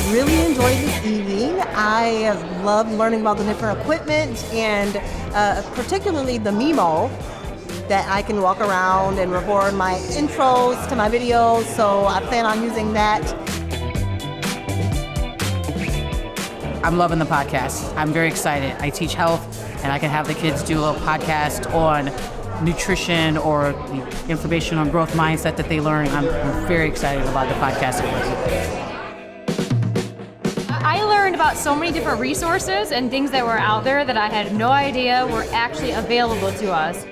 really enjoyed this evening. I love learning about the different equipment and particularly the Mimo that I can walk around and record my intros to my videos. So I plan on using that. I'm loving the podcast. I'm very excited. I teach health, and I can have the kids do a little podcast on nutrition or the information on growth mindset that they learn. I'm very excited about the podcast. I learned about so many different resources and things that were out there that I had no idea were actually available to us.